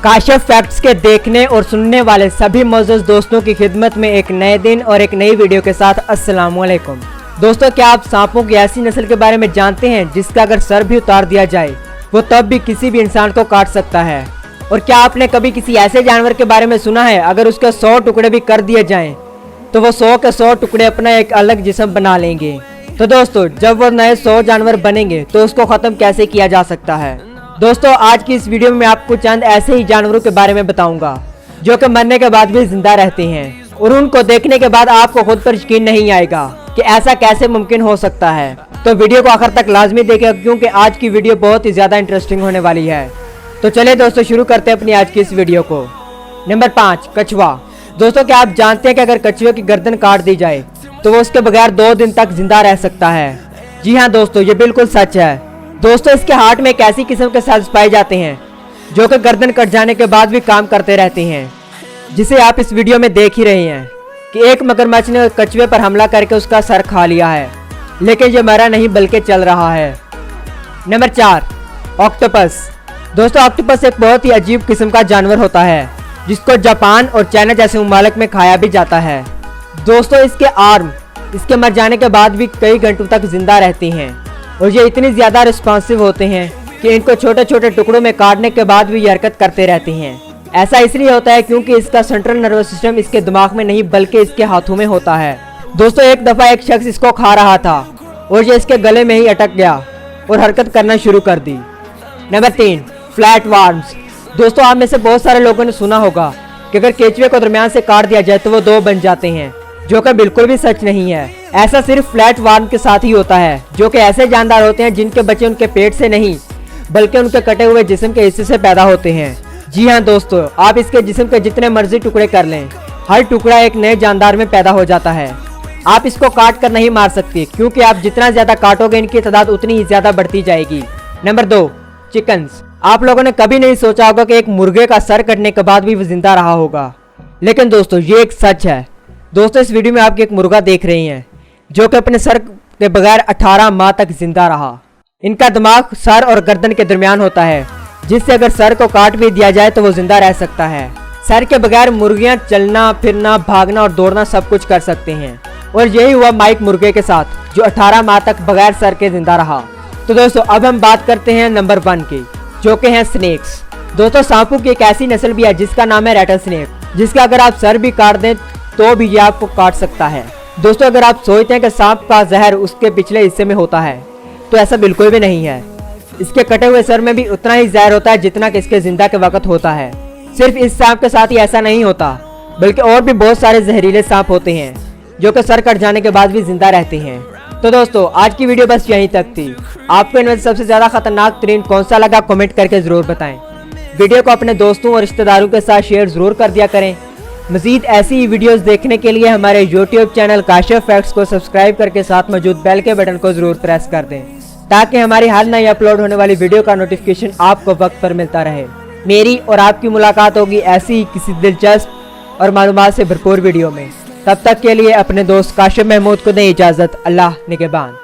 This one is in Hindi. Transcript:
काशिफ फैक्ट्स के देखने और सुनने वाले सभी मौजूद दोस्तों की खिदमत में एक नए दिन और एक नई वीडियो के साथ अस्सलाम वालेकुम। दोस्तों, क्या आप सांपों की ऐसी नस्ल के बारे में जानते हैं जिसका अगर सर भी उतार दिया जाए वो तब भी किसी भी इंसान को काट सकता है? और क्या आपने कभी किसी ऐसे जानवर के बारे में सुना है अगर उसके 100 टुकड़े भी कर दिए जाएं तो वो 100 के 100 टुकड़े अपना एक अलग जिस्म बना लेंगे? तो दोस्तों, जब वो नए 100 जानवर बनेंगे तो उसको खत्म कैसे किया जा सकता है? दोस्तों, आज की इस वीडियो में मैं आपको चंद ऐसे ही जानवरों के बारे में बताऊंगा जो कि मरने के बाद भी जिंदा रहते हैं और उनको देखने के बाद आपको खुद पर यकीन नहीं आएगा कि ऐसा कैसे मुमकिन हो सकता है। तो वीडियो को आखिर तक लाजमी देखें क्योंकि आज की वीडियो बहुत ही ज्यादा इंटरेस्टिंग होने वाली है। तो चलिए दोस्तों, शुरू करते हैं अपनी आज की इस वीडियो को। नंबर 5, कछुआ। दोस्तों, क्या आप जानते हैं कि अगर कछुए की गर्दन काट दी जाए तो वो उसके बगैर 2 दिन तक जिंदा रह सकता है? जी हाँ दोस्तों, ये बिल्कुल सच है। दोस्तों, इसके हार्ट में एक ऐसी किस्म के सेल्स पाए जाते हैं जो कि गर्दन कट जाने के बाद भी काम करते रहते हैं, जिसे आप इस वीडियो में देख ही रहे हैं कि एक मगरमच्छ ने कछुए पर हमला करके उसका सर खा लिया है, लेकिन ये मरा नहीं बल्कि चल रहा है। Number 4, octopus. दोस्तों, ऑक्टोपस एक बहुत ही अजीब किस्म का जानवर होता है जिसको जापान और चाइना जैसे ममालिक में खाया भी जाता है। दोस्तों, इसके आर्म इसके मर जाने के बाद भी कई घंटों तक जिंदा रहती हैं और ये इतनी ज़्यादा रिस्पॉन्सिव होते हैं कि इनको छोटे छोटे टुकड़ों में काटने के बाद भी ये हरकत करते रहते हैं। ऐसा इसलिए होता है क्योंकि इसका सेंट्रल नर्वस सिस्टम इसके दिमाग में नहीं बल्कि इसके हाथों में होता है। दोस्तों, एक दफ़ा एक शख्स इसको खा रहा था और ये इसके गले में ही अटक गया और हरकत करना शुरू कर दी। Number 3, flat worms. दोस्तों, आप में से बहुत सारे लोगों ने सुना होगा कि अगर केचुए को दरमियान से काट दिया जाए तो वो 2 बन जाते हैं, जो कि बिल्कुल भी सच नहीं है। ऐसा सिर्फ फ्लैट वार्म के साथ ही होता है, जो कि ऐसे जानदार होते हैं जिनके बच्चे उनके पेट से नहीं बल्कि उनके कटे हुए जिस्म के हिस्से से पैदा होते हैं। जी हाँ दोस्तों, आप इसके जिस्म के जितने मर्जी टुकड़े कर लें, हर टुकड़ा एक नए जानदार में पैदा हो जाता है। आप इसको काट कर नहीं मार सकते क्योंकि आप जितना ज्यादा काटोगे इनकी तादाद उतनी ही ज्यादा बढ़ती जाएगी। Number 2, chickens. आप लोगों ने कभी नहीं सोचा होगा कि एक मुर्गे का सर कटने के बाद भी वो जिंदा रहा होगा, लेकिन दोस्तों ये एक सच है। दोस्तों, इस वीडियो में आप एक मुर्गा देख रहे हैं जो कि अपने सर के बगैर 18 माह तक जिंदा रहा। इनका दिमाग सर और गर्दन के दरमियान होता है, जिससे अगर सर को काट भी दिया जाए तो वो जिंदा रह सकता है। सर के बगैर मुर्गियां चलना फिरना भागना और दौड़ना सब कुछ कर सकते हैं और यही हुआ माइक मुर्गे के साथ जो 18 माह तक बगैर सर के जिंदा रहा। तो दोस्तों, अब हम बात करते हैं नंबर 1 की, जो कि हैं स्नेक्स। दोस्तों, सांपों की एक ऐसी नस्ल भी है जिसका नाम है रैटल स्नेक, जिसका अगर आप सर भी काट दें तो भी ये आपको काट सकता है। दोस्तों, अगर आप सोचते हैं कि सांप का जहर उसके पिछले हिस्से में होता है तो ऐसा बिल्कुल भी नहीं है। इसके कटे हुए सर में भी उतना ही जहर होता है जितना कि इसके जिंदा के वक्त होता है। सिर्फ इस सांप के साथ ही ऐसा नहीं होता बल्कि और भी बहुत सारे जहरीले सांप होते हैं जो कि सर कट जाने के बाद भी जिंदा रहते हैं। तो दोस्तों, आज की वीडियो बस यहीं तक थी। आपको इनमें से सबसे ज्यादा खतरनाक तरीन कौन सा लगा कमेंट करके जरूर बताएं। वीडियो को अपने दोस्तों और रिश्तेदारों के साथ शेयर जरूर कर दिया करें। मज़ीद ऐसी ही वीडियोस देखने के लिए हमारे YouTube चैनल काशिफ फैक्ट्स को सब्सक्राइब करके साथ मौजूद बेल के बटन को जरूर प्रेस कर दें ताकि हमारी हर नई अपलोड होने वाली वीडियो का नोटिफिकेशन आपको वक्त पर मिलता रहे। मेरी और आपकी मुलाकात होगी ऐसी ही किसी दिलचस्प और मालूमात से भरपूर वीडियो में। तब तक के लिए अपने दोस्त काशिफ महमूद को दें इजाज़त। अल्लाह निगहबान।